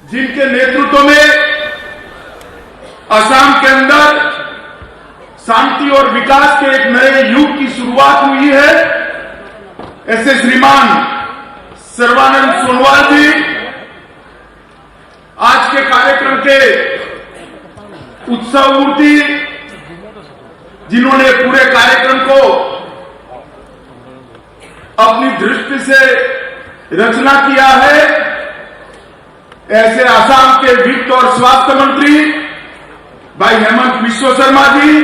जिनके नेतृत्व में असम के अंदर शांति और विकास के एक नए युग की शुरुआत हुई है, ऐसे श्रीमान सर्बानंद सोनोवाल जी आज के कार्यक्रम के उत्सव मूर्ति, जिन्होंने पूरे कार्यक्रम को अपनी दृष्टि से रचना किया है, ऐसे असम के वित्त और स्वास्थ्य मंत्री भाई हेमंत बिश्व शर्मा जी,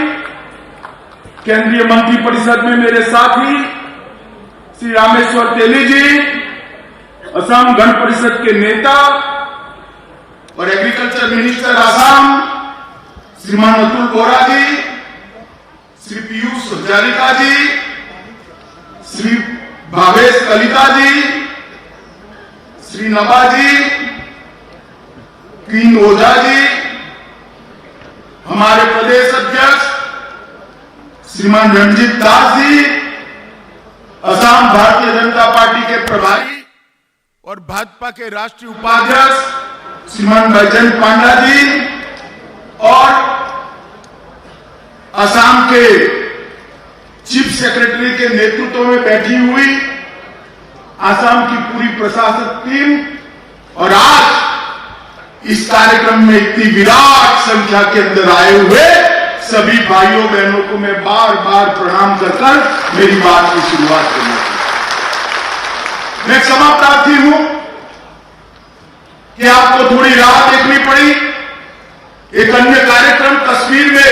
केंद्रीय मंत्रिपरिषद में मेरे साथी श्री रामेश्वर तेली जी, असम गण परिषद के नेता और एग्रीकल्चर मिनिस्टर असम श्रीमान अतुल बोरा जी, श्री पीयूष हजारिका जी, श्री भावेश कलिता जी, श्री नबा जी, क्वीन ओझा जी, हमारे प्रदेश अध्यक्ष श्रीमान रणजीत दास जी, असम भारतीय जनता पार्टी के प्रभारी और भाजपा के राष्ट्रीय उपाध्यक्ष श्रीमान बैजयंत पांडा जी, और असम के चीफ सेक्रेटरी के नेतृत्व में बैठी हुई असम की पूरी प्रशासक टीम, और आज इस कार्यक्रम में इतनी विराट संख्या के अंदर आए हुए सभी भाइयों बहनों को मैं बार बार प्रणाम कर मेरी बात की शुरुआत करना चाहूंगा। मैं क्षमा प्रार्थी हूं कि आपको थोड़ी राह देखनी पड़ी। एक अन्य कार्यक्रम कश्मीर में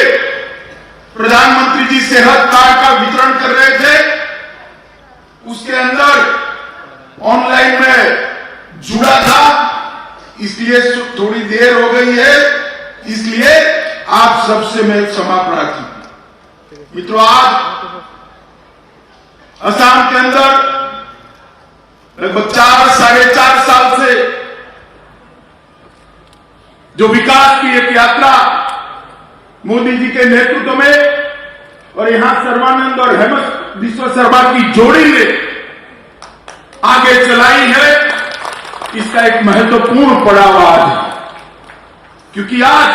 प्रधानमंत्री जी सेहत कार्ड का वितरण कर रहे थे, उसके अंदर ऑनलाइन में जुड़ा था, इसलिए थोड़ी देर हो गई है, इसलिए आप सबसे मैं क्षमा प्रार्थी हूं। मित्रों, आज असम के अंदर लगभग 4-4.5 साल से जो विकास की एक यात्रा मोदी जी के नेतृत्व में और यहां सर्बानंद और हेमंत बिश्व शर्मा की जोड़ी ने आगे चलाई है, इसका एक महत्वपूर्ण पड़ाव आज है। क्योंकि आज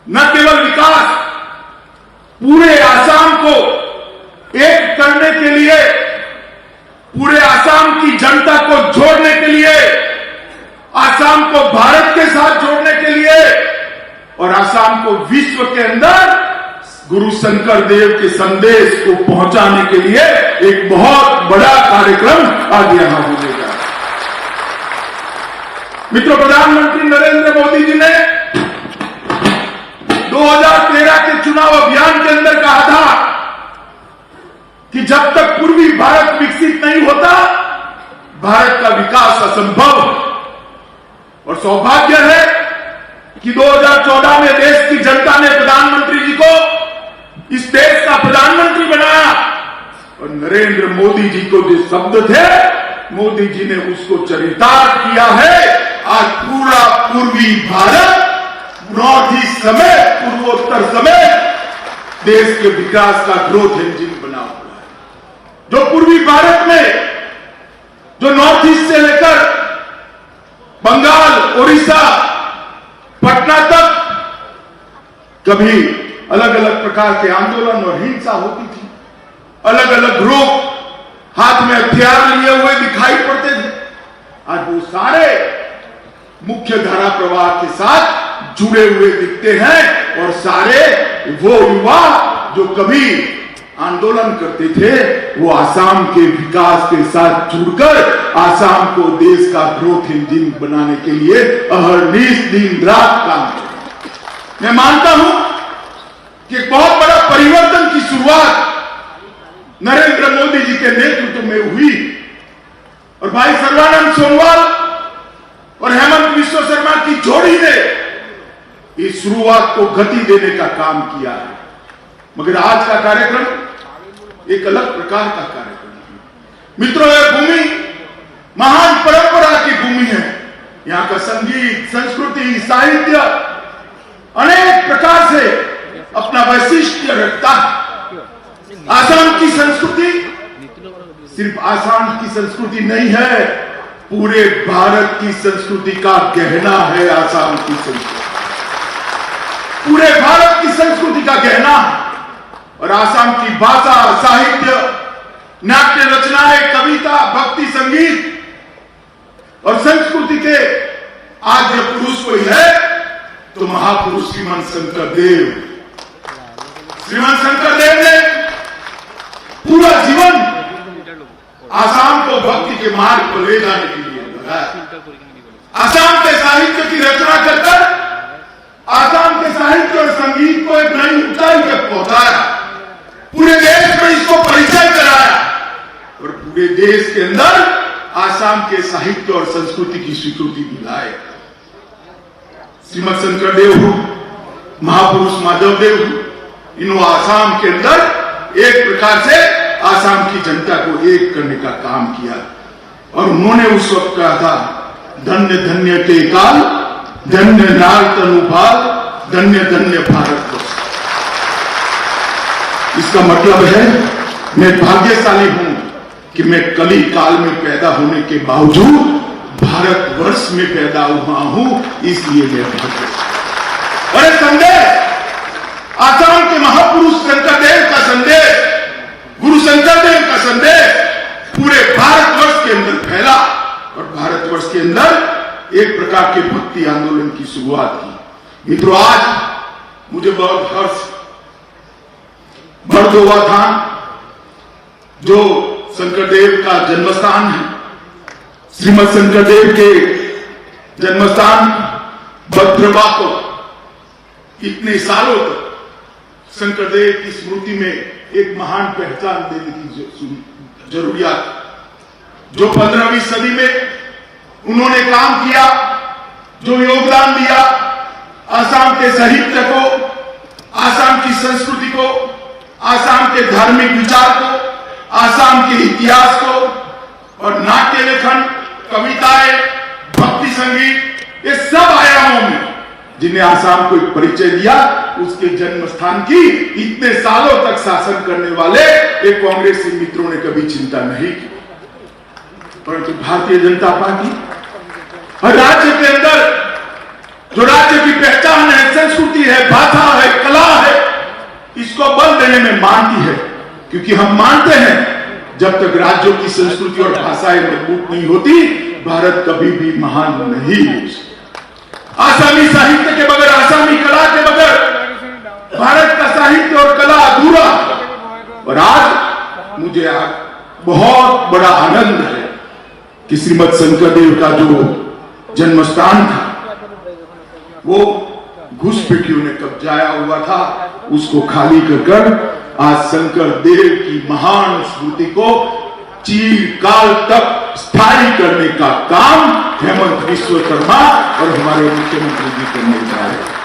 न केवल विकास, पूरे आसाम को एक करने के लिए, पूरे आसाम की जनता को जोड़ने के लिए, आसाम को भारत के साथ जोड़ने के लिए और आसाम को विश्व के अंदर गुरु शंकर देव के संदेश को पहुंचाने के लिए एक बहुत बड़ा कार्यक्रम आज यहां होने जा रहा है। मित्रों, प्रधानमंत्री नरेंद्र मोदी जी ने 2013 के चुनाव अभियान के अंदर कहा था कि जब तक पूर्वी भारत विकसित नहीं होता, भारत का विकास असंभव। और सौभाग्य है कि 2014 में देश की जनता ने प्रधानमंत्री जी को इस देश का प्रधानमंत्री बनाया, और नरेंद्र मोदी जी को जो शब्द थे, मोदी जी ने उसको चरितार्थ किया है। आज पूरा पूर्वी भारत, नॉर्थ ईस्ट समेत, पूर्वोत्तर समेत देश के विकास का ग्रोथ इंजन बना हुआ है। जो पूर्वी भारत में, जो नॉर्थ ईस्ट से लेकर बंगाल, उड़ीसा, पटना तक कभी अलग अलग प्रकार के आंदोलन और हिंसा होती थी, अलग अलग ग्रुप हाथ में हथियार लिए हुए दिखाई पड़ते थे, आज वो सारे मुख्य धारा प्रवाह के साथ जुड़े हुए दिखते हैं। और सारे वो युवा जो कभी आंदोलन करते थे, वो आसाम के विकास के साथ जुड़कर आसाम को देश का ग्रोथ इंजन बनाने के लिए अहर्निश दिन रात काम करते। मैं मानता हूं कि एक बहुत बड़ा परिवर्तन की शुरुआत नरेंद्र मोदी जी के नेतृत्व में हुई, और भाई सर्बानंद सोनोवाल और हेमंत बिश्व शर्मा की जोड़ी ने इस शुरुआत को गति देने का काम किया है। मगर आज का कार्यक्रम एक अलग प्रकार का कार्यक्रम है। मित्रों, यह भूमि महान परंपरा की भूमि है। यहाँ का संगीत, संस्कृति, साहित्य अनेक प्रकार से अपना वैशिष्ट्य रखता है। आसाम की संस्कृति सिर्फ आसाम की संस्कृति नहीं है, पूरे भारत की संस्कृति का गहना है आसाम की संस्कृति, पूरे भारत की संस्कृति का गहना। और आसाम की भाषा, साहित्य, नाट्य रचनाएं, कविता, भक्ति संगीत और संस्कृति के आद्य पुरुष कोई है तो महापुरुष श्रीमान शंकर देव। श्रीमान शंकर देव ने पूरा जीवन आसाम को भक्ति के मार्ग पर ले जाने के लिए लगाया। आसाम के साहित्य की रचना कर आसाम के साहित्य और संगीत को एक नई ऊंचाई तक पहुंचाया, पूरे देश में इसको परिचय कराया और पूरे देश के अंदर आसाम के साहित्य और संस्कृति की स्वीकृति दिलाए। श्रीमद शंकर देव हो, महापुरुष माधव देव हो, इन आसाम के अंदर एक प्रकार से आसाम की जनता को एक करने का काम किया। और उन्होंने उस वक्त कहा था, धन्य धन्य ते काल, धन्य नाल तनुभाल, धन्य धन्य भारतवर्ष। इसका मतलब है मैं भाग्यशाली हूं कि मैं कली काल में पैदा होने के बावजूद भारतवर्ष में पैदा हुआ हूं, इसलिए मैं भाग्यशाली। और एक संदेश, आसाम के महापुरुष शंकर देव का संदेश, गुरु शंकर देव का संदेश पूरे भारतवर्ष के अंदर फैला और भारतवर्ष के अंदर एक प्रकार के भक्ति आंदोलन की शुरुआत की। मित्रों, आज मुझे बहुत हर्ष, बड़दोवा धाम जो शंकरदेव का जन्मस्थान है, श्रीमद शंकरदेव के जन्मस्थान भद्रवा को इतने सालों तक शंकरदेव की स्मृति में एक महान पहचान देने की जरूरियात, जो 15वीं सदी में उन्होंने काम किया, जो योगदान दिया आसाम के साहित्य को, आसाम की संस्कृति को, आसाम के धार्मिक विचार को, आसाम के इतिहास को, और नाट्य लेखन, कविताएं, भक्ति संगीत, ये सब आयामों में जिन्हें आसाम को एक परिचय दिया, उसके जन्म स्थान की इतने सालों तक शासन करने वाले एक कांग्रेसी मित्रों ने कभी चिंता नहीं की, परंतु भारतीय जनता पार्टी हर राज्य के अंदर जो राज्य की पहचान है, संस्कृति है, भाषा है, कला है, इसको बल देने में मानती है। क्योंकि हम मानते हैं जब तक राज्यों की संस्कृति और भाषाएं मजबूत नहीं होती, भारत कभी भी महान नहीं हो सकता। आसामी साहित्य के बगैर, आसामी कला के बगैर भारत का साहित्य और कला अधूरा। और आज मुझे बहुत बड़ा आनंद है कि श्रीमद शंकरदेव का जो जन्मस्थान था वो घुसपैठियों ने कब्जाया हुआ था, उसको खाली कर आज शंकर देव की महान स्मृति को चिरकाल तक स्थायी करने का काम हेमंत विश्वकर्मा और हमारे मुख्यमंत्री जी करने जा रहे हैं।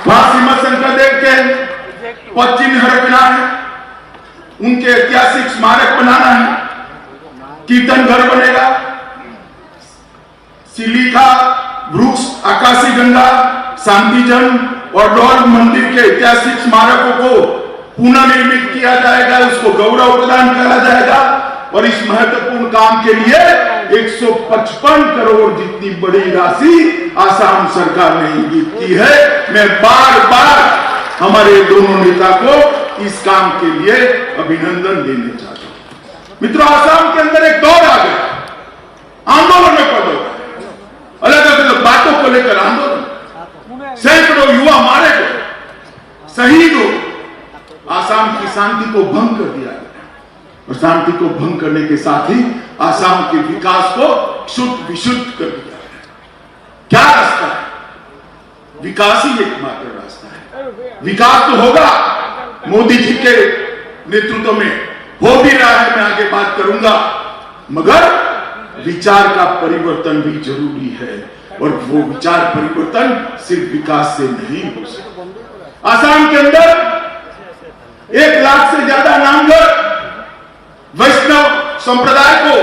वहां श्रीमद शंकर देव के पश्चिम हरकना है, उनके ऐतिहासिक स्मारक बनाना है, कीर्तन घर बनेगा, सिलिका वृक्ष, आकाशी गंगा, शांतिजन और डॉल मंदिर के ऐतिहासिक स्मारकों को पुनर्निर्मित किया जाएगा, उसको गौरव प्रदान करा जाएगा। और इस महत्वपूर्ण काम के लिए 155 करोड़ जितनी बड़ी राशि आसाम सरकार ने इंगित की है। मैं बार बार हमारे दोनों नेता को इस काम के लिए अभिनंदन देने चाहता हूं। मित्रों, आसाम के अंदर एक दौर आ गया, आंदोलन में पड़ गया, अलग अलग बातों को लेकर आंदोलन, सैकड़ों युवा मारे गए, शहीद हो, आसाम की शांति को भंग कर दिया गया। और शांति को भंग करने के साथ ही आसाम के विकास को शुद्ध विशुद्ध कर दिया गया। क्या रास्ता है? विकास ही एकमात्र रास्ता है। विकास तो होगा, मोदी जी के नेतृत्व में हो भी रहा है, मैं आगे बात करूंगा, मगर विचार का परिवर्तन भी जरूरी है। और वो विचार परिवर्तन सिर्फ विकास से नहीं हो सकता। आसाम के अंदर 1 लाख से ज्यादा नामवर वैष्णव संप्रदाय को,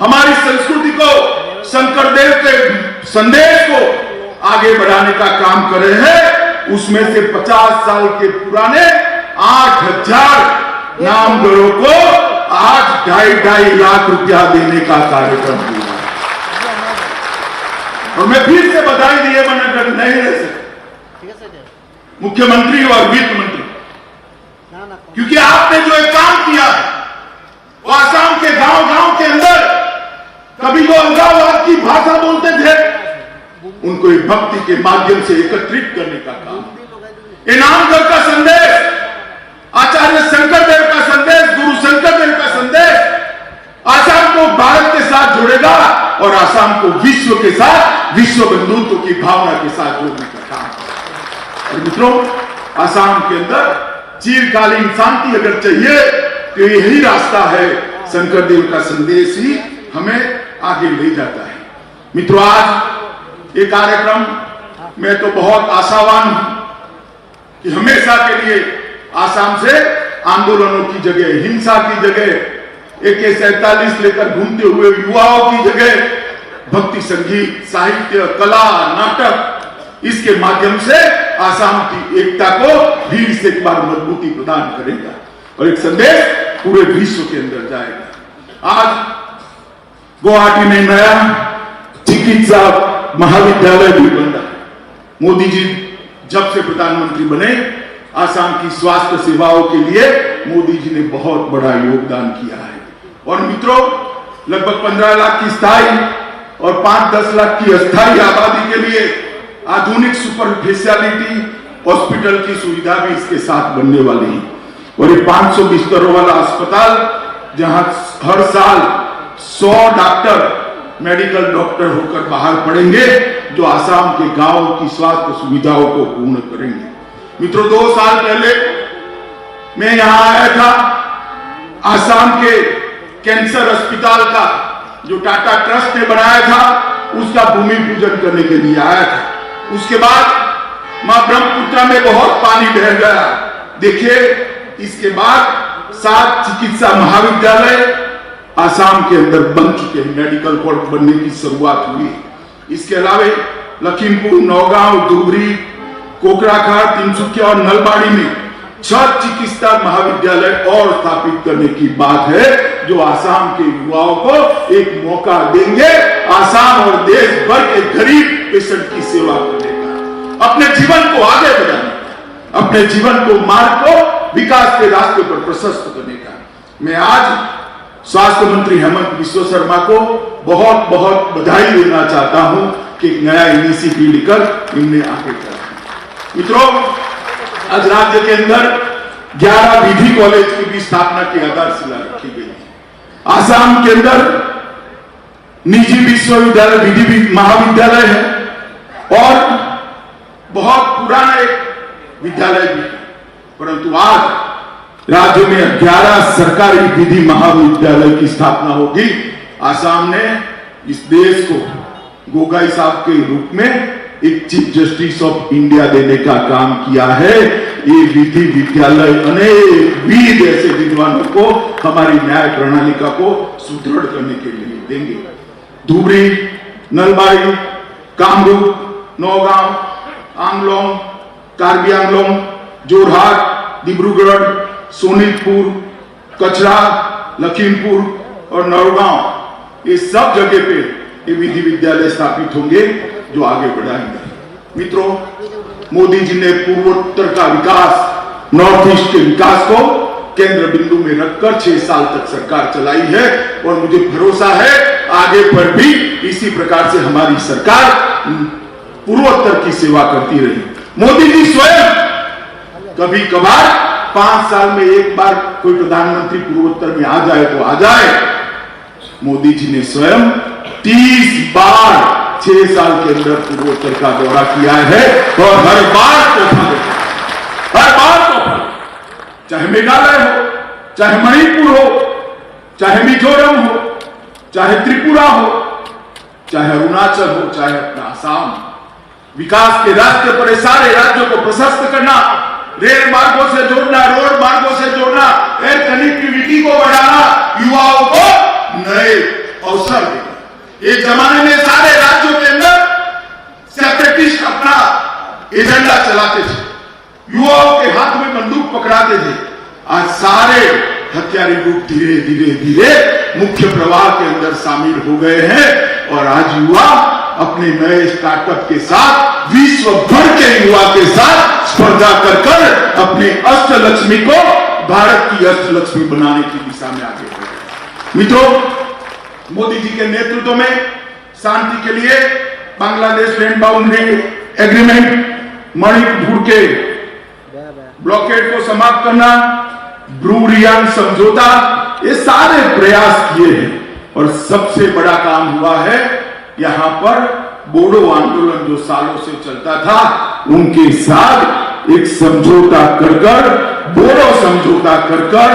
हमारी संस्कृति को, शंकरदेव के संदेश को आगे बढ़ाने का काम कर रहे हैं। उसमें से 50 साल के पुराने 8000 नामवरों को आज 2.5 लाख रुपया देने का कार्यक्रम हुआ है। मैं फिर से बधाई दिए बना नहीं रह सकते मुख्यमंत्री और वित्त मंत्री, क्योंकि आपने जो एक काम किया है वो आसाम के गांव गांव के अंदर कभी जो अलगाववाद की भाषा बोलते थे उनको एक भक्ति के माध्यम से एकत्रित करने का काम, इनामगढ़ का संदेश, आचार्य शंकरदेव का संदेश, गुरु शंकरदेव का संदेश आसाम को भारत के साथ जोड़ेगा और आसाम को विश्व के साथ, विश्व बंधुत्व की भावना के साथ जोड़ने का काम। और मित्रों, आसाम के अंदर चिरकालीन शांति अगर चाहिए तो यही रास्ता है, शंकरदेव का संदेश ही हमें आगे ले जाता है। मित्रों, आज ये कार्यक्रम मैं तो बहुत आशावान हूं कि हमेशा के लिए आसाम से आंदोलनों की जगह, हिंसा की जगह, AK-47 लेकर घूमते हुए युवाओं की जगह भक्ति संगीत, साहित्य, कला, नाटक, इसके माध्यम से आसाम की एकता को फिर से एक बार मजबूती प्रदान करेगा और एक संदेश पूरे विश्व के अंदर जाएगा। आज गुवाहाटी में नया चिकित्सा महाविद्यालय भी बन रहा है। मोदी जी जब से प्रधानमंत्री बने, आसाम की स्वास्थ्य सेवाओं के लिए मोदी जी ने बहुत बड़ा योगदान किया है। और मित्रों, लगभग 15 लाख की स्थायी और 5-10 लाख की अस्थायी आबादी के लिए आधुनिक सुपर स्पेशलिटी हॉस्पिटल की सुविधा भी इसके साथ बनने वाली है। और ये 500 बिस्तरों वाला अस्पताल, जहां हर साल 100 डॉक्टर मेडिकल डॉक्टर होकर बाहर पड़ेंगे, जो आसाम के गांवों की स्वास्थ्य सुविधाओं को पूर्ण करेंगे। मित्रों, 2 साल पहले मैं यहां आया था, आसाम के कैंसर अस्पताल का जो टाटा ट्रस्ट ने बनाया था उसका भूमि पूजन करने के लिए आया था। उसके बाद मां ब्रह्मपुत्रा में बहुत पानी बह गया। देखिए, इसके बाद 7 चिकित्सा महाविद्यालय आसाम के अंदर बन चुके हैं, मेडिकल कॉलेज बनने की शुरुआत हुई। इसके अलावा लखीमपुर, नौगांव, धुबरी, कोकराझार, तिनसुकिया और नलबाड़ी में 6 चिकित्सा महाविद्यालय और स्थापित करने की बात है, जो आसाम के युवाओं को एक मौका देंगे आसाम और देश भर के गरीब पेशेंट की सेवा करने का, अपने जीवन को आगे बढ़ाने का, अपने जीवन को, मार्ग को विकास के रास्ते पर प्रशस्त करने का। मैं आज स्वास्थ्य मंत्री हेमंत बिस्वा शर्मा को बहुत बहुत बधाई देना चाहता हूं कि एक नया इनिशिएटिव लेकर इनने आगे बढ़ा। मित्रों, आज राज्य के अंदर 11 विधि कॉलेज की भी स्थापना की आधारशिला रखी गई है। आसाम के अंदर निजी विश्वविद्यालय, विधि महाविद्यालय है और बहुत पुराना एक विद्यालय भी है, परंतु आज राज्य में 11 सरकारी विधि महाविद्यालय की स्थापना होगी। आसाम ने इस देश को गोगाई साहब के रूप में एक चीफ जस्टिस ऑफ इंडिया देने का काम किया है। ये विधि विद्यालय अनेक वीर ऐसे विद्वानों को हमारी न्याय प्रणालिका को सुदृढ़ करने के लिए देंगे। धुबरी, नलबाड़ी, कामरूप, नौगांव, आंगलोंग, कार्बी आंगलोंग, जोरहाट, डिब्रूगढ़, सोनीतपुर, कचरा, लखीमपुर और नौगांव, ये सब जगह पे ये विधि विद्यालय स्थापित होंगे जो आगे बढ़ाएंगे। मित्रों, मोदी जी ने पूर्वोत्तर का विकास, नॉर्थ ईस्ट के विकास को केंद्र बिंदु में रखकर 6 साल तक सरकार चलाई है और मुझे भरोसा है आगे पर भी इसी प्रकार से हमारी सरकार पूर्वोत्तर की सेवा करती रही। मोदी जी स्वयं कभी कभार 5 साल में एक बार कोई प्रधानमंत्री पूर्वोत्तर में आ जाए तो आ जाए, मोदी जी ने स्वयं 30 बार 6 साल के अंदर पूर्वोत्तर का दौरा किया है और हर बार तोहफा देता, हर बार तोहफा, चाहे मेघालय हो, चाहे मणिपुर हो, चाहे मिजोरम हो, चाहे त्रिपुरा हो, चाहे अरुणाचल हो, चाहे अपना आसाम। विकास के रास्ते पर सारे राज्यों को प्रशस्त करना, रेल मार्गों से जोड़ना, रोड मार्गों से जोड़ना, एयर कनेक्टिविटी को बढ़ाना, युवाओं को नए अवसर देना। एक जमाने में सारे राज्यों के अंदर सेपरेटिस्ट अपना एजेंडा चलाते थे, युवाओं के हाथ में बंदूक पकड़ाते थे। आज सारे हथियारी ग्रुप धीरे धीरे धीरे मुख्य प्रवाह के अंदर शामिल हो गए हैं और आज युवा अपने नए स्टार्टअप के साथ विश्व भर के युवा के साथ स्पर्धा कर अपने अष्टलक्ष्मी को भारत की अष्टलक्ष्मी बनाने की दिशा में आगे बढ़ रहे। मित्रों, मोदी जी के नेतृत्व में शांति के लिए Bangladesh land boundary agreement, Manipur के ब्लॉकेड को समाप्त करना, ब्रू रियांग समझौता, ये सारे प्रयास किए हैं। और सबसे बड़ा काम हुआ है यहां पर बोडो आंदोलन जो सालों से चलता था उनके साथ एक समझौता कर बोडो समझौता कर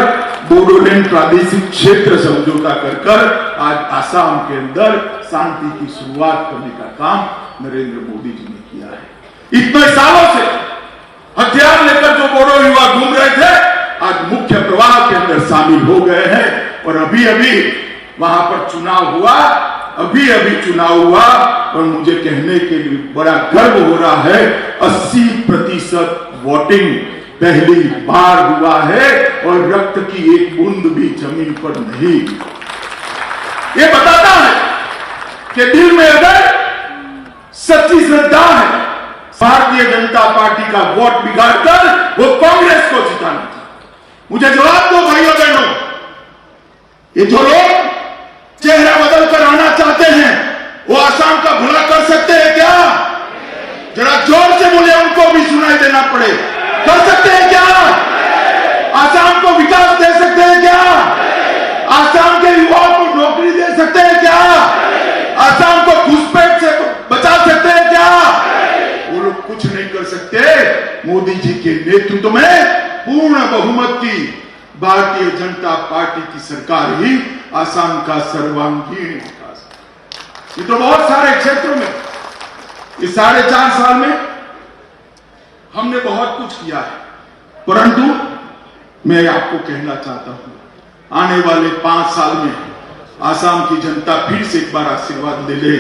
बोडोलैंड प्रादेशिक क्षेत्र समझौता कर आज आसाम के अंदर शांति की शुरुआत करने का काम नरेंद्र मोदी जी ने किया है। इतने सालों से हथियार लेकर जो बोडो युवा घूम रहे थे आज मुख्य प्रवाह के अंदर शामिल हो गए हैं। और अभी अभी वहां पर चुनाव हुआ, चुनाव हुआ और मुझे कहने के लिए बड़ा गर्व हो रहा है 80% वोटिंग पहली बार हुआ है और रक्त की एक बूंद भी जमीन पर नहीं। ये बताता है कि दिल में अगर सच्ची श्रद्धा है, भारतीय जनता पार्टी का वोट बिगाड़कर वो कांग्रेस को जिताना था। मुझे जवाब दो भाइयों बहनों, ये जो लोग चेहरा बदल कर आना चाहते हैं वो आसाम का भला कर सकते हैं क्या? जरा जोर से बोले, उनको भी सुनाई देना पड़े। कर सकते हैं क्या? आसाम को विकास दे सकते हैं क्या? आसाम के युवाओं को नौकरी दे सकते हैं क्या? आसाम को घुसपैठ से बचा सकते हैं क्या? वो लोग कुछ नहीं कर सकते। मोदी जी के नेतृत्व में पूर्ण बहुमत की भारतीय जनता पार्टी की सरकार ही आसाम का सर्वांगीण विकास। ये तो बहुत सारे क्षेत्रों में इस 4.5 साल में हमने बहुत कुछ किया है, परंतु मैं आपको कहना चाहता हूं आने वाले 5 साल में आसाम की जनता फिर से एक बार आशीर्वाद ले ले,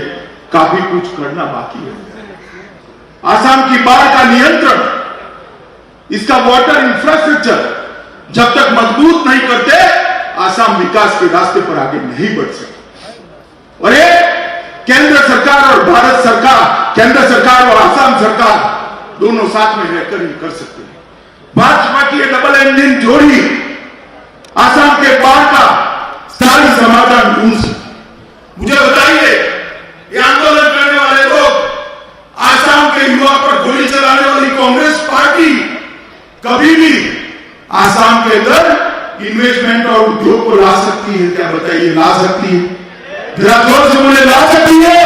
काफी कुछ करना बाकी है। आसाम की बाढ़ का नियंत्रण, इसका वाटर इंफ्रास्ट्रक्चर जब तक मजबूत नहीं करते आसाम विकास के रास्ते पर आगे नहीं बढ़ सकते। और ये केंद्र सरकार और भारत सरकार, केंद्र सरकार और आसाम सरकार दोनों साथ में रहकर ही कर सकते हैं। भाजपा की डबल इंजन जोड़ी आसाम के बाढ़ का स्थायी समाधान ढूंढ सकती। मुझे बताइए, ये आंदोलन करने वाले लोग, आसाम के युवा पर गोली चलाने वाली कांग्रेस पार्टी कभी भी आसाम के अंदर इन्वेस्टमेंट और उद्योग को ला सकती है क्या? बताइए, ला सकती है? जरा जोर से बोले, ला सकती है?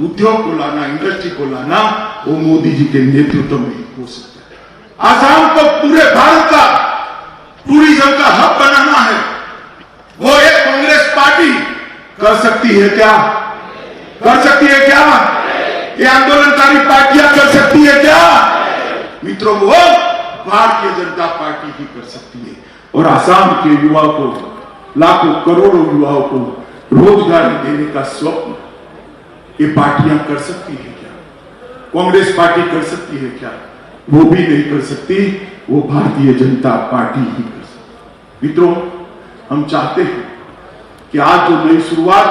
उद्योग को लाना, इंडस्ट्री को लाना वो मोदी जी के नेतृत्व में हो सकता है। आसाम को पूरे भारत का टूरिज्म का हब बनाना है, वो एक कांग्रेस पार्टी कर सकती है क्या? कर सकती है क्या? ये आंदोलनकारी पार्टियां कर सकती है क्या? मित्रों, वो भारतीय जनता पार्टी ही कर सकती है। और आसाम के युवाओं को, लाखों करोड़ों युवाओं को रोजगार देने का स्वप्न ये पार्टियां कर सकती है क्या? कांग्रेस पार्टी कर सकती है क्या? वो भी नहीं कर सकती, वो भारतीय जनता पार्टी ही कर सकती। मित्रों, हम चाहते हैं कि आज जो नई शुरुआत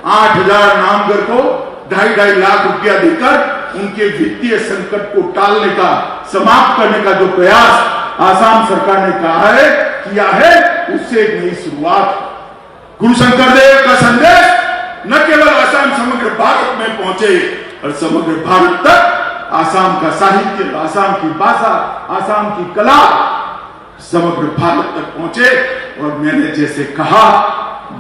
8,000 नामगर को 2.5 लाख रुपया देकर उनके वित्तीय संकट को टालने का, समाप्त करने का जो प्रयास आसाम सरकार ने कहा है, किया है, उससे एक नई शुरुआत। गुरु शंकर देव का संदेश न केवल आसाम समग्र भारत में पहुंचे और समग्र भारत तक आसाम का साहित्य, आसाम की भाषा, आसाम की कला समग्र भारत तक पहुंचे। और मैंने जैसे कहा,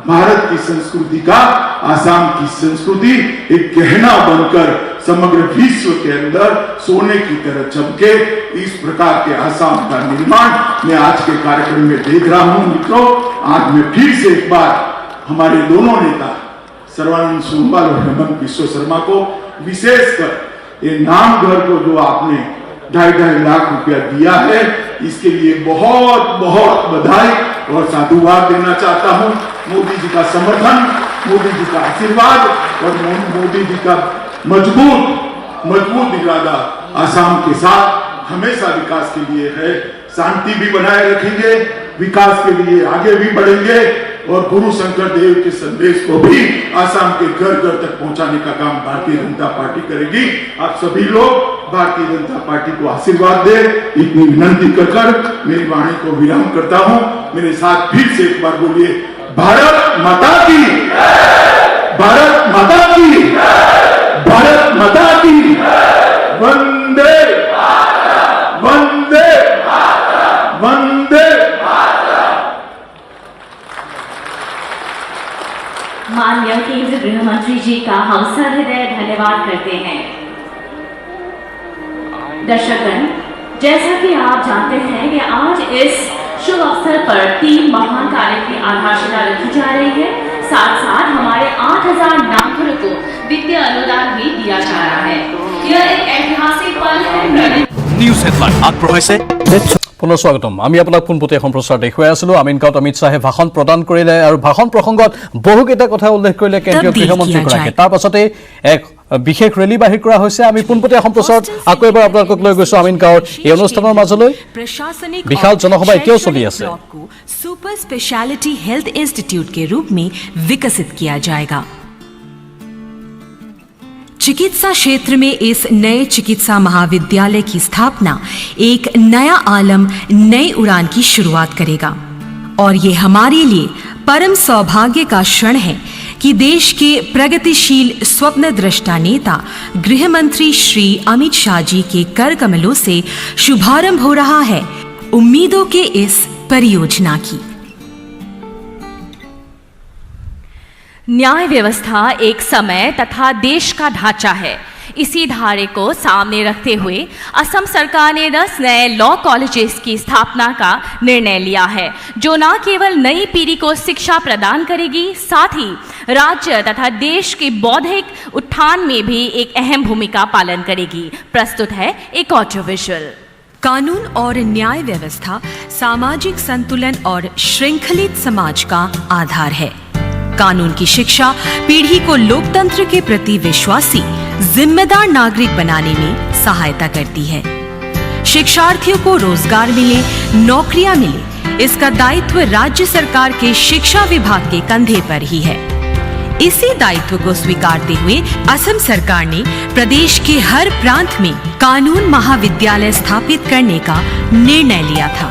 भारत की संस्कृति का, आसाम की संस्कृति एक गहना बनकर समग्र विश्व के अंदर सोने की तरह चमके, इस प्रकार के आसाम का निर्माण मैं आज के कार्यक्रम में देख रहा हूं। मित्रों, आज मैं फिर से एक बार हमारे दोनों नेता सर्बानंद सोनोवाल और हेमंत बिश्व शर्मा को, विशेषकर ये नामघर को जो आपने 2.5 लाख रुपया दिया है, इसके लिए बहुत बहुत बधाई और साधुवाद देना चाहता हूं। मोदी जी का समर्थन, मोदी जी का आशीर्वाद और मोदी जी का मजबूत इरादा आसाम के साथ हमेशा विकास के लिए है। शांति भी बनाए रखेंगे, विकास के लिए आगे भी बढ़ेंगे और गुरु शंकर देव के संदेश को भी आसाम के घर घर तक पहुंचाने का काम भारतीय जनता पार्टी करेगी। आप सभी लोग भारतीय जनता पार्टी को आशीर्वाद दे, इतनी विनंती कर मेरी वाणी को विराम करता हूं। मेरे साथ फिर से एक बार बोलिए, भारत माता की, भारत माता की, भारत माता की, वंदे वंदे वंदे। माननीय केंद्रीय गृह मंत्री जी का हम सहृदय धन्यवाद करते हैं। दर्शकगण, जैसा कि आप जानते हैं कि आज इस शुभ अवसर पर 3 महान कार्य की आधारशिला रखी जा रही है। साथ साथ हमारे 8000 नामघरों को वित्तीय अनुदान भी दिया जा रहा है। यह एक ऐतिहासिक पल है। নিউজ হেডলাইন আগবঢ়াইছে পুনৰ স্বাগতম। আমি আপোনাক পোনপটীয়া সম্প্ৰচাৰ দেখুৱাই আছিলোঁ। আমিনগাঁৱত অমিত শ্বাহে ভাষণ প্ৰদান কৰিলে আৰু ভাষণ প্ৰসংগত বহুকেইটা কথা উল্লেখ কৰিলে কেন্দ্ৰীয় গৃহমন্ত্ৰীগৰাকীয়ে। তাৰ পাছতে এক বিশেষ ৰেলী বাহিৰ কৰা হৈছে। আমি পোনপটীয়া সম্প্ৰচাৰত আকৌ এবাৰ আপোনালোকক লৈ গৈছোঁ আমিনগাঁৱৰ এই অনুষ্ঠানৰ মাজলৈ। বিশাল জনসভা এতিয়াও চলি আছে। सुपर स्पेशलिटी हेल्थ इंस्टीट्यूट के रूप में विकसित किया जाएगा। चिकित्सा क्षेत्र में इस नए चिकित्सा महाविद्यालय की स्थापना एक नया आलम, नई उड़ान की शुरुआत करेगा और ये हमारे लिए परम सौभाग्य का क्षण है कि देश के प्रगतिशील स्वप्न दृष्टा नेता गृह मंत्री श्री अमित शाह जी के कर कमलों से शुभारंभ हो रहा है उम्मीदों के इस परियोजना की। न्याय व्यवस्था एक समय तथा देश का ढांचा है। इसी धारे को सामने रखते हुए असम सरकार ने 10 नए लॉ कॉलेजेस की स्थापना का निर्णय लिया है, जो न केवल नई पीढ़ी को शिक्षा प्रदान करेगी, साथ ही राज्य तथा देश के बौद्धिक उत्थान में भी एक अहम भूमिका पालन करेगी। प्रस्तुत है एक ऑडियो विजुअल। कानून और न्याय व्यवस्था सामाजिक संतुलन और श्रृंखलित समाज का आधार है। कानून की शिक्षा पीढ़ी को लोकतंत्र के प्रति विश्वासी, जिम्मेदार नागरिक बनाने में सहायता करती है। शिक्षार्थियों को रोजगार मिले, नौकरियां मिले, इसका दायित्व राज्य सरकार के शिक्षा विभाग के कंधे पर ही है। इसी दायित्व को स्वीकारते हुए असम सरकार ने प्रदेश के हर प्रांत में कानून महाविद्यालय स्थापित करने का निर्णय लिया था।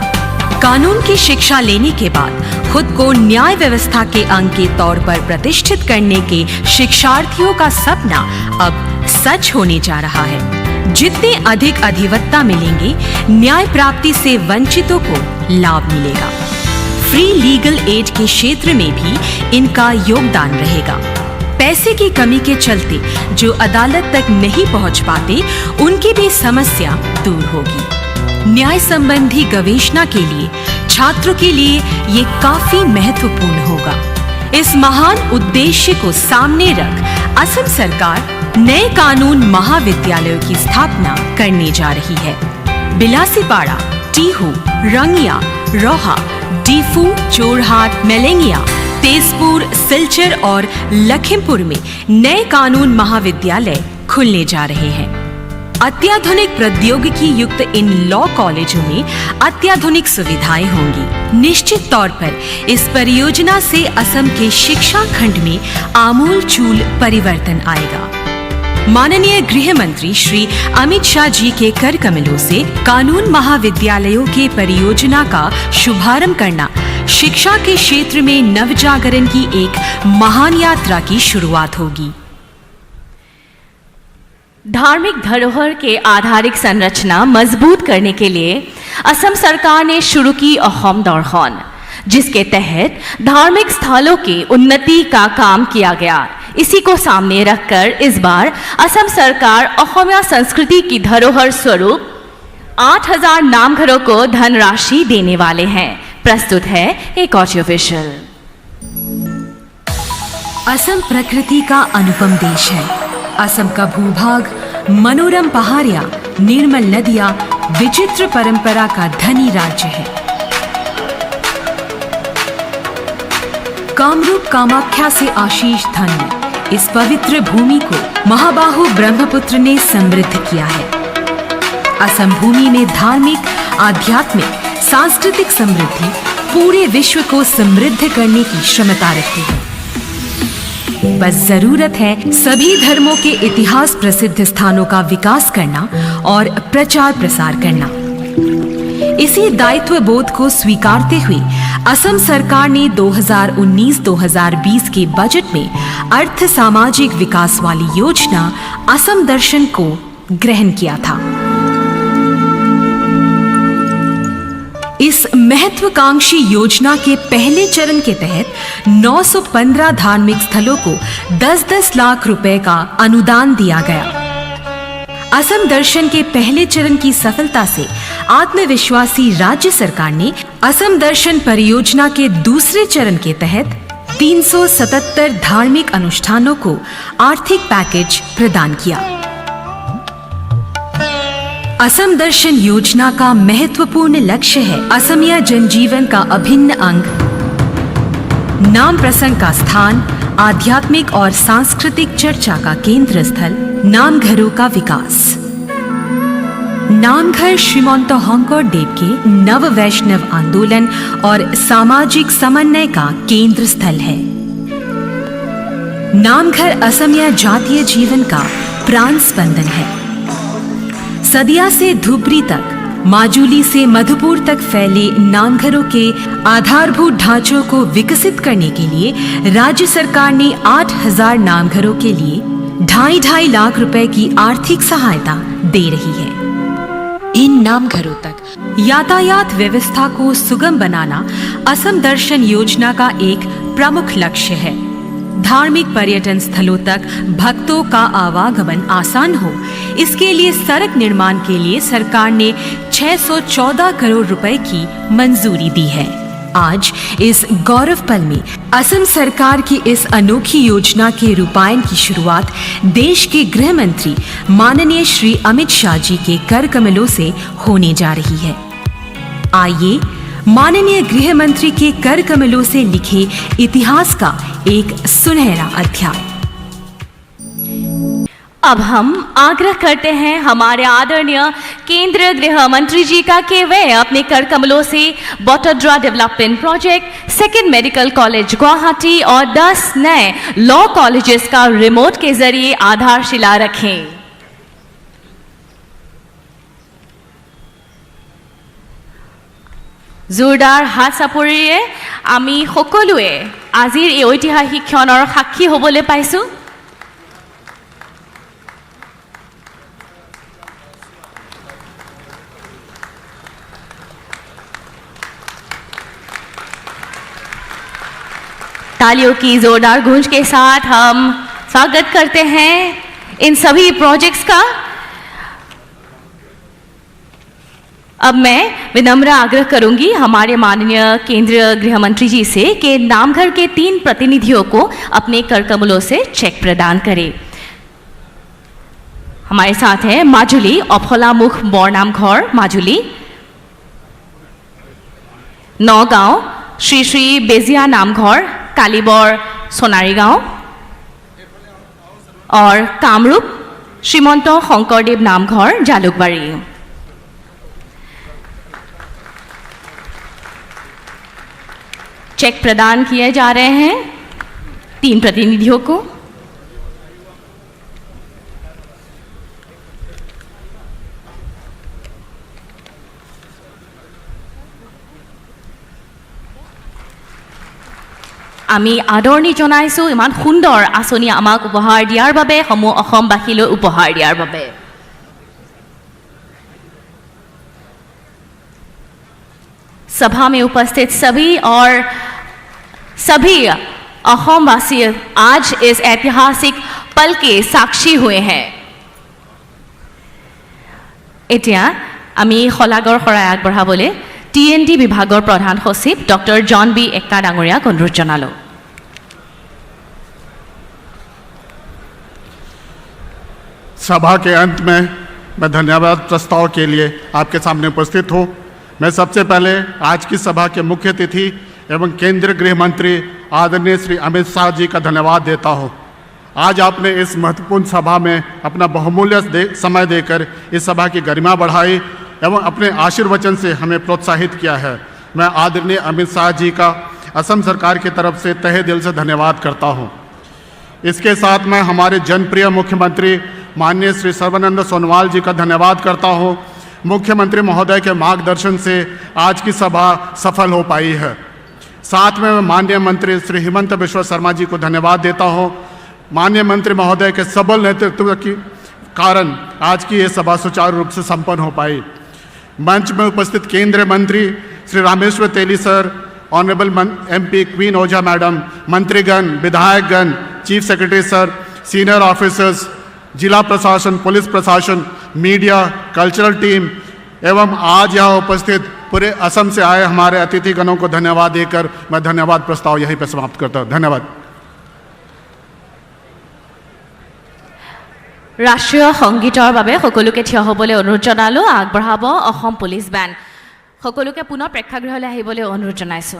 कानून की शिक्षा लेने के बाद खुद को न्याय व्यवस्था के अंग के तौर पर प्रतिष्ठित करने के शिक्षार्थियों का सपना अब सच होने जा रहा है। जितने अधिक अधिवक्ता मिलेंगे, न्याय प्राप्ति से वंचितों को लाभ मिलेगा। फ्री लीगल एड के क्षेत्र में भी इनका योगदान रहेगा। पैसे की कमी के चलते जो अदालत तक नहीं पहुंच पाते, उनकी भी समस्या दूर होगी। न्याय संबंधी गवेषणा के लिए छात्रों के लिए ये काफी महत्वपूर्ण होगा। इस महान उद्देश्य को सामने रख असम सरकार नए कानून महाविद्यालयों की स्थापना करने जा रही है। बिलासीपाड़ा, टीहू, रंगिया, रोहा, डीफू, जोरहाट, मेलेंगिया, तेजपुर, सिलचर और लखीमपुर में नए कानून महाविद्यालय खुलने जा रहे हैं। अत्याधुनिक प्रौद्योगिकी युक्त इन लॉ कॉलेजों में अत्याधुनिक सुविधाएं होंगी। निश्चित तौर पर इस परियोजना से असम के शिक्षा खंड में आमूल-चूल परिवर्तन आएगा। माननीय गृह मंत्री श्री अमित शाह जी के कर कमलों से कानून महाविद्यालयों के परियोजना का शुभारंभ करना शिक्षा के क्षेत्र में नवजागरण की एक महान यात्रा की शुरुआत होगी। धार्मिक धरोहर के आधारित संरचना मजबूत करने के लिए असम सरकार ने शुरू की अहम दौड़न, जिसके तहत धार्मिक स्थलों की उन्नति का काम किया गया। इसी को सामने रखकर इस बार असम सरकार असमिया संस्कृति की धरोहर स्वरूप 8000 नामघरों को धनराशि देने वाले हैं। प्रस्तुत है एक ऑडियो विजुअल। असम प्रकृति का अनुपम देश है। असम का भूभाग मनोरम पहाड़ियां, निर्मल नदियां, विचित्र परंपरा का धनी राज्य है। कामरूप कामाख्या से आशीष धन्य इस पवित्र भूमि को महाबाहु ब्रह्मपुत्र ने समृद्ध किया है। असम भूमि में धार्मिक, आध्यात्मिक, सांस्कृतिक समृद्धि पूरे विश्व को समृद्ध करने की क्षमता रखती है। बस जरूरत है सभी धर्मों के इतिहास प्रसिद्ध स्थानों का विकास करना और प्रचार प्रसार करना। इसी दायित्व बोध को स्वीकारते हुए असम सरकार ने 2019-2020 के बजट में अर्थ सामाजिक विकास वाली योजना असम दर्शन को ग्रहण किया था। इस महत्वाकांक्षी योजना के पहले चरण के तहत 915 धार्मिक स्थलों को 10-10 लाख रुपए का अनुदान दिया गया। असम दर्शन के पहले चरण की सफलता से आत्मविश्वासी राज्य सरकार ने असम दर्शन परियोजना के दूसरे चरण के तहत 377 धार्मिक अनुष्ठानों को आर्थिक पैकेज प्रदान किया। असम दर्शन योजना का महत्वपूर्ण लक्ष्य है असमिया जनजीवन का अभिन्न अंग, नाम प्रसंग का स्थान, आध्यात्मिक और सांस्कृतिक चर्चा का केंद्र स्थल नामघरों का विकास। नामघर श्रीमंत शंकरदेव के नव वैष्णव आंदोलन और सामाजिक समन्वय का केंद्र स्थल है। नामघर असमिया जातीय जीवन का प्राण स्पंदन है। सदिया से धुबरी तक, माजुली से मधुपुर तक फैले नामघरों के आधारभूत ढांचों को विकसित करने के लिए राज्य सरकार ने 8000 नामघरों के लिए 2.5 लाख रुपए की आर्थिक सहायता दे रही है। इन नामघरों तक यातायात व्यवस्था को सुगम बनाना असम दर्शन योजना का एक प्रमुख लक्ष्य है। धार्मिक पर्यटन स्थलों तक भक्तों का आवागमन आसान हो, इसके लिए सड़क निर्माण के लिए सरकार ने 614 करोड़ रुपए की मंजूरी दी है। आज इस गौरव पल में असम सरकार की इस अनोखी योजना के रूपायन की शुरुआत देश के गृह मंत्री माननीय श्री अमित शाह जी के कर कमलों से होने जा रही है। आइए माननीय गृह मंत्री के कर कमलों से लिखे इतिहास का एक सुनहरा अध्याय। अब हम आग्रह करते हैं हमारे आदरणीय केंद्रीय गृह मंत्री जी का कि वे अपने कर कमलों से Batadrava development project, second medical college Guwahati और 10 नए लॉ कॉलेजेस का रिमोट के जरिए आधारशिला रखें। जोरदार हात চাপৰিৰে আমি সকলোৱে আজিৰ এই ঐতিহাসিক ক্ষণৰ সাক্ষী হ'বলৈ পাইছো। तालियों की जोरदार गूंज के साथ हम स्वागत करते हैं इन सभी प्रोजेक्ट्स का। अब मैं विनम्र आग्रह करूंगी हमारे माननीय केंद्रीय गृह मंत्री जी से कि नामघर के 3 प्रतिनिधियों को अपने कर कमलों से चेक प्रदान करें। हमारे साथ हैं माजुली अफलामुख बरनामघर माजुली, नौगांव श्री श्री बेजिया नामघर कालीबर सोनारी गांव और कामरूप श्रीमंत शंकरदेव नामघर जालुकबाड़ी। चेक प्रदान किए जा रहे हैं 3 प्रतिनिधियों को। আমি আদৰণি জনাইছো ইমান সুন্দৰ আঁচনি আমাক উপহাৰ দিয়াৰ বাবে, সমূহ অসমবাসীলৈ উপহাৰ দিয়াৰ বাবে। सभा में उपस्थित सभी और सभी अहोमवासी आज इस ऐतिहासिक पल के साक्षी हुए हैं। এতিয়া আমি শলাগৰ শৰাই আগবঢ়াবলৈ TND विभागৰ प्रधान सचिव डॉक्टर जॉन बी एक्का डांगरियाक अनुरोध जनालो। सभा के अंत में मैं धन्यवाद प्रस्ताव के लिए आपके सामने उपस्थित हूँ। मैं सबसे पहले आज की सभा के मुख्य अतिथि एवं केंद्रीय गृह मंत्री आदरणीय श्री अमित शाह जी का धन्यवाद देता हूँ। आज आपने इस महत्वपूर्ण सभा में अपना बहुमूल्य समय देकर इस सभा की गरिमा बढ़ाई एवं अपने आशीर्वचन से हमें प्रोत्साहित किया है। मैं आदरणीय अमित शाह जी का असम सरकार की तरफ से तहे दिल से धन्यवाद करता हूं। इसके साथ मैं हमारे जनप्रिय मुख्यमंत्री माननीय श्री सर्बानंद सोनोवाल जी का धन्यवाद करता हूं। मुख्यमंत्री महोदय के मार्गदर्शन से आज की सभा सफल हो पाई है। साथ में मैं माननीय मंत्री श्री हिमंत बिश्वा शर्मा जी को धन्यवाद देता हूं। माननीय मंत्री महोदय के सबल नेतृत्व के कारण आज की ये सभा सुचारू रूप से संपन्न हो पाई। मंच में उपस्थित केंद्रीय मंत्री श्री रामेश्वर तेली सर, ऑनरेबल MP क्वीन ओझा मैडम, मंत्रीगण, विधायकगण, chief secretary sir, senior officers, जिला प्रशासन, पुलिस प्रशासन, मीडिया, कल्चरल टीम एवं आज यहाँ उपस्थित पूरे असम से आए हमारे अतिथिगणों को धन्यवाद देकर मैं धन्यवाद प्रस्ताव यहीं पर समाप्त करता हूँ। धन्यवाद। राष्ट्रीय संगीतर বাবে সকলোকে থিয় হ'বলৈ অনুৰোধ জনালো। আগবঢ়াব অসম পুলিচ বেণ্ড। সকলোকে পুনৰ প্ৰেক্ষাগৃহলৈ আহিবলৈ অনুৰোধ জনাইছো।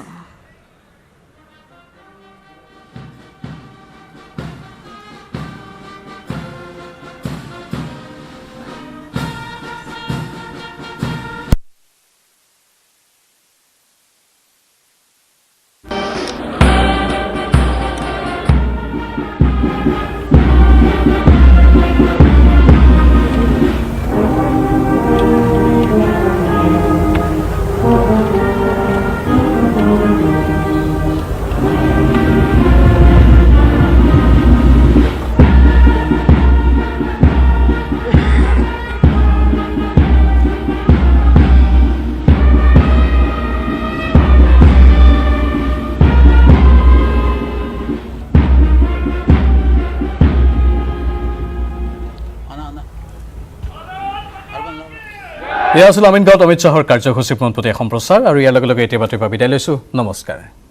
এয়া আছিল আমিন গাঁৱত অমিত শ্বাহৰ কাৰ্যসূচী পোনপটীয়া সম্প্ৰচাৰ আৰু ইয়াৰ লগে লগে এতিয়া বাতৰি পৰা বিদায় লৈছোঁ। নমস্কাৰ।